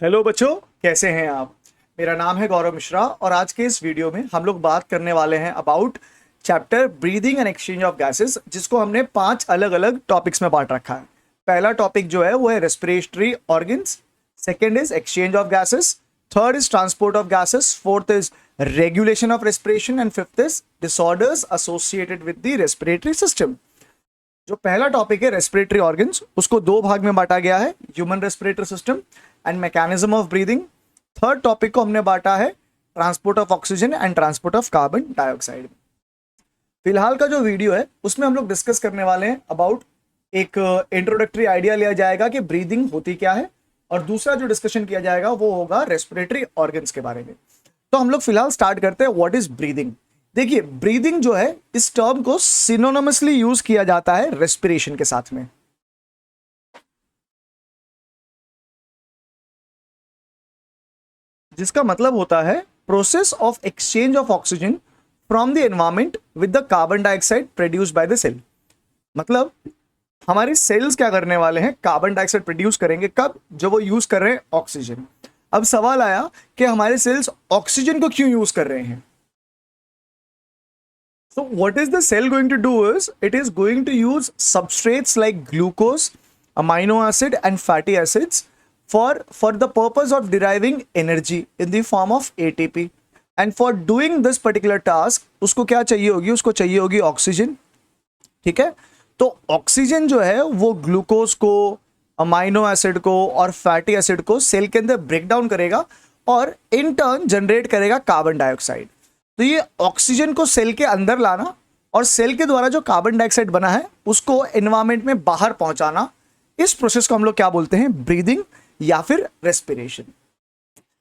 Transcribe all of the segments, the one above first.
Hello बच्चों, कैसे हैं आप। मेरा नाम है गौरव मिश्रा और आज के इस वीडियो में हम लोग बात करने वाले हैं about chapter breathing and exchange of gases, जिसको हमने 5 अलग अलग टॉपिक्स में बांट रखा है। पहला टॉपिक जो है वो है respiratory organs, second is exchange of gases, third is transport of gases, fourth is regulation of respiration and fifth is disorders associated with the respiratory system. जो पहला टॉपिक है रेस्पिरेटरी ऑर्गन्स, उसको दो भाग में बांटा गया है, human respiratory system and mechanism of breathing. Third topic को हमने बांटा है transport of oxygen and transport of carbon dioxide. फिलहाल का जो वीडियो है उसमें हम लोग डिस्कस करने वाले हैं अबाउट एक इंट्रोडक्टरी आइडिया लिया जाएगा कि ब्रीदिंग होती क्या है, और दूसरा जो डिस्कशन किया जाएगा वो होगा रेस्पिरेटरी ऑर्गन्स के बारे में। तो हम लोग फिलहाल स्टार्ट करते हैं व्हाट इज ब्रीदिंग। देखिए, ब्रीदिंग जो है इस टर्म को सिनोनिमसली यूज किया जाता है रेस्पिरेशन के साथ में। जिसका मतलब होता है process of exchange of oxygen from the environment with the carbon dioxide produced by the cell. मतलब हमारे सेल्स क्या करने वाले हैं, कार्बन डाइऑक्साइड प्रोड्यूस करेंगे। कब? जब वो यूज कर रहे हैं ऑक्सीजन। अब सवाल आया कि हमारे सेल्स ऑक्सीजन को क्यों यूज कर रहे हैं। So what is the cell going to do is it is going to use substrates like glucose, amino acid and fatty acids for the purpose of deriving energy in the form of ATP. And for doing this particular task उसको क्या चाहिए होगी, उसको चाहिए होगी oxygen. ठीक है, तो ऑक्सीजन जो है वो ग्लूकोज को, अमाइनो एसिड को और फैटी एसिड को सेल के अंदर ब्रेक डाउन करेगा और इन टर्न जनरेट करेगा कार्बन डाइऑक्साइड। तो ये ऑक्सीजन को सेल के अंदर लाना और सेल के द्वारा जो कार्बन डाइऑक्साइड बना है उसको एनवायरमेंट में बाहर पहुंचाना, इस प्रोसेस को हम लोग क्या बोलते हैं, ब्रीदिंग या फिर रेस्पिरेशन।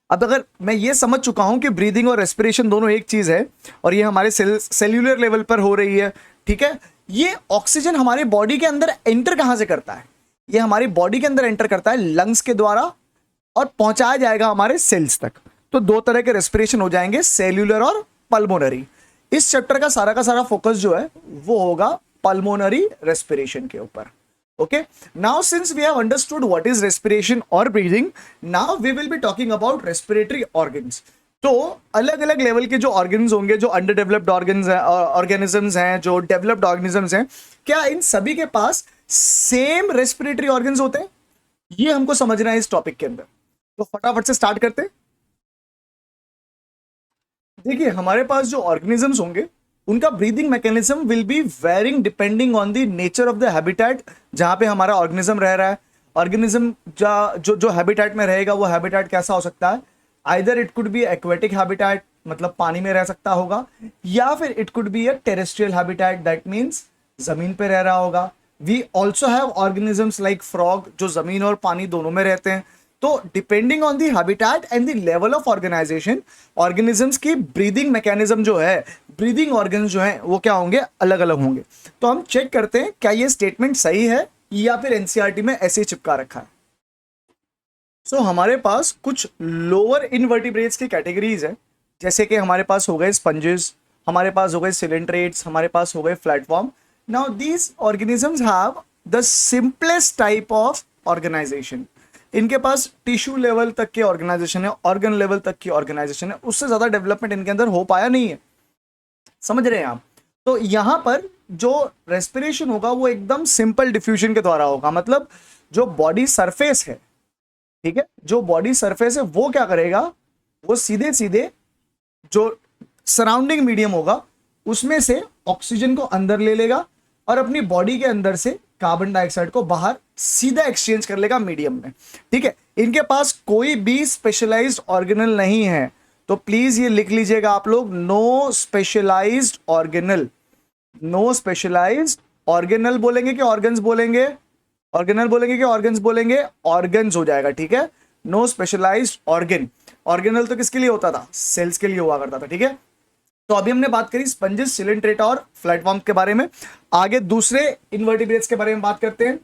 अब अगर मैं ये समझ चुका हूं कि ब्रीदिंग और रेस्पिरेशन दोनों एक चीज है और ये हमारे सेल्यूलर लेवल पर हो रही है, ठीक है, ये ऑक्सीजन हमारे बॉडी के अंदर एंटर कहां से करता है, ये हमारी बॉडी के अंदर एंटर करता है लंग्स के द्वारा और पहुंचाया जाएगा हमारे सेल्स तक। तो दो तरह के रेस्पिरेशन हो जाएंगे, सेल्यूलर और पल्मोनरी। इस चैप्टर का सारा फोकस जो है वो होगा पल्मोनरी रेस्पिरेशन के ऊपर। Okay, now since we have understood what is respiration और breathing, now we will be talking about respiratory organs. तो अलग अलग लेवल के जो ऑर्गन्स होंगे, जो अंडर डेवलप्ड ऑर्गन्स हैं, ऑर्गेनिजम्स हैं, जो डेवलप्ड ऑर्गेनिजम्स हैं, क्या इन सभी के पास सेम रेस्पिरेटरी ऑर्गन्स होते हैं, ये हमको समझना है इस टॉपिक के अंदर। तो फटाफट से स्टार्ट करते हैं। देखिए, हमारे पास जो ऑर्गेनिजम्स होंगे उनका breathing mechanism will be varying depending on the nature of the habitat जहां पे हमारा ऑर्गेनिज्म रह रहा है। ऑर्गेनिज्म जो जो हैबिटेट में रहेगा वो हैबिटेट कैसा हो सकता है, either it could be aquatic habitat, मतलब पानी में रह सकता होगा, या फिर it could be a terrestrial habitat, that means जमीन पे रह रहा होगा। We also have organisms like frog जो जमीन और पानी दोनों में रहते हैं। तो depending on the habitat and the level of organisation, organisms की ब्रीदिंग मैकेनिज्म जो है, ब्रीदिंग ऑर्गन्स जो हैं वो क्या होंगे, अलग अलग होंगे। तो हम चेक करते हैं क्या ये स्टेटमेंट सही है या फिर एनसीईआरटी में ऐसे ही चिपका रखा है। सो हमारे पास कुछ लोअर इनवर्टिब्रेट्स की कैटेगरीज है, जैसे कि हमारे पास हो गए स्पंजेस, हमारे पास हो गए सिलेंट्रेट्स, हमारे पास हो गए platform. Now these organisms have the simplest type of organisation. इनके पास टिश्यू लेवल तक के ऑर्गेनाइजेशन है, ऑर्गन लेवल तक की ऑर्गेनाइजेशन है, उससे ज्यादा डेवलपमेंट इनके अंदर हो पाया नहीं है। समझ रहे हैं आप। तो यहां पर जो रेस्पिरेशन होगा वो एकदम सिंपल डिफ्यूजन के द्वारा होगा। मतलब जो बॉडी सरफेस है, ठीक है, जो बॉडी सरफेस है वो क्या करेगा, वो सीधे सीधे जो सराउंडिंग मीडियम होगा उसमें से ऑक्सीजन को अंदर ले लेगा और अपनी बॉडी के अंदर से कार्बन डाइऑक्साइड को बाहर सीधा एक्सचेंज कर लेगा मीडियम में। ठीक है, इनके पास कोई भी स्पेशलाइज्ड ऑर्गेनल नहीं है। तो प्लीज ये लिख लीजिएगा आप लोग, no specialised organelle. No specialised organelle बोलेंगे कि ऑर्गन्स बोलेंगे, ऑर्गेनल बोलेंगे कि ऑर्गन्स बोलेंगे, ऑर्गन्स हो जाएगा। ठीक है, नो स्पेशलाइज्ड ऑर्गन। ऑर्गेनल तो किसके लिए होता था, सेल्स के लिए हुआ करता था। ठीक है, तो अभी हमने बात करी स्पंजेस, सिलेंट्रेटा और प्लेटफॉर्म के बारे में। आगे दूसरे इनवर्टिब्रेट्स के बारे में बात करते हैं।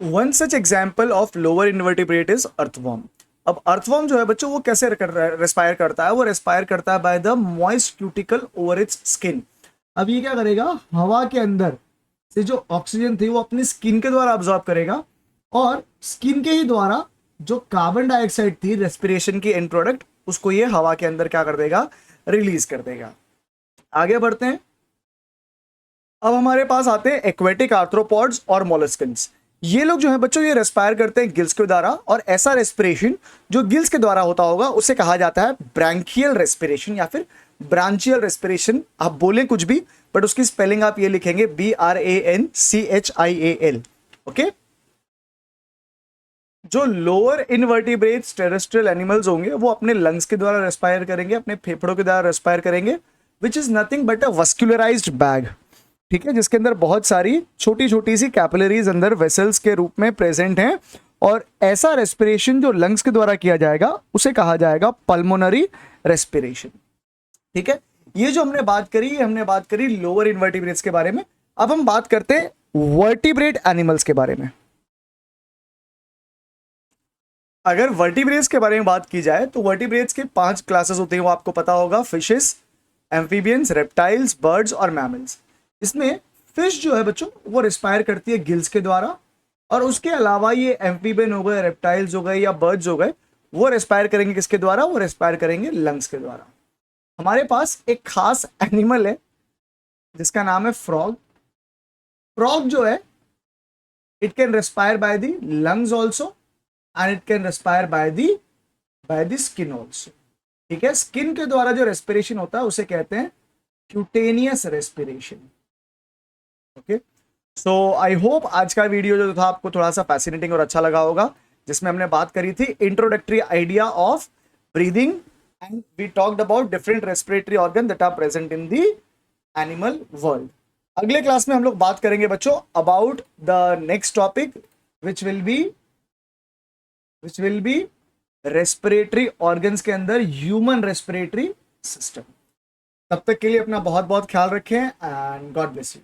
One such example of lower invertebrate is earthworm. अब अर्थवॉर्म जो है बच्चों वो कैसे रेस्पायर करता है, वो रेस्पायर करता है by the moist cuticle over it's skin. अब ये क्या करेगा, हवा के अंदर से जो ऑक्सीजन थी वो अपनी स्किन के द्वारा अब्सॉर्ब करेगा और स्किन के ही द्वारा जो कार्बन डाइऑक्साइड थी रेस्पिरेशन की एंड प्रोडक्ट, उसको ये हवा के अंदर क्या कर देगा, रिलीज कर देगा। आगे बढ़ते हैं। अब हमारे पास आते हैं एक्वेटिक आर्थ्रोपॉड्स और मोलस्कन्स। ये लोग जो है बच्चों, ये रेस्पायर करते हैं गिल्स के द्वारा, और ऐसा रेस्पिरेशन जो गिल्स के द्वारा होता होगा उसे कहा जाता है ब्रैंकियल रेस्पिरेशन या फिर ब्रांचियल रेस्पिरेशन। आप बोलें कुछ भी, बट उसकी स्पेलिंग आप ये लिखेंगे BRANCHIAL। ओके। जो लोअर इनवर्टिब्रेट्स टेरेस्ट्रियल एनिमल्स होंगे वो अपने लंग्स के द्वारा रेस्पायर करेंगे, अपने फेफड़ों के द्वारा रेस्पायर करेंगे, which is nothing but a vascularised bag. ठीक है, जिसके अंदर बहुत सारी छोटी छोटी सी कैपिलरीज अंदर वेसल्स के रूप में प्रेजेंट हैं, और ऐसा रेस्पिरेशन जो लंग्स के द्वारा किया जाएगा उसे कहा जाएगा पल्मोनरी रेस्पिरेशन। ठीक है, ये जो हमने बात करी, ये हमने बात करी लोअर इनवर्टिब्रेट्स के बारे में। अब हम बात करते हैं वर्टिब्रेट एनिमल्स के बारे में। अगर वर्टिब्रेट्स के बारे में बात की जाए तो वर्टिब्रेट्स के 5 क्लासेस होते हैं, वो आपको पता होगा, फिशेस, एम्फीबियंस, रेप्टाइल्स, बर्ड्स और मैमल्स। इसमें फिश जो है बच्चों वो रिस्पायर करती है गिल्स के द्वारा, और उसके अलावा ये एम्फीबियन हो गए, रेप्टाइल्स हो गए या बर्ड्स हो गए, वो रिस्पायर करेंगे किसके द्वारा, वो रिस्पायर करेंगे लंग्स के द्वारा। हमारे पास एक खास एनिमल है जिसका नाम है फ्रॉग। फ्रॉग जो है it can respire by the lungs also and it can respire by the skin also. ठीक है, स्किन के द्वारा जो रेस्पिरेशन होता है उसे कहते हैं cutaneous respiration. Okay, so I hope आज का वीडियो जो था आपको थोड़ा सा फैसिनेटिंग और अच्छा लगा होगा, जिसमें हमने बात करी थी introductory idea of breathing and we talked about different respiratory organ that are present in the animal world. अगले क्लास में हम लोग बात करेंगे बच्चों about the next topic which will be respiratory organs के अंदर ह्यूमन रेस्पिरेटरी सिस्टम। तब तक के लिए अपना बहुत बहुत ख्याल रखें एंड गॉड ब्लेस यू।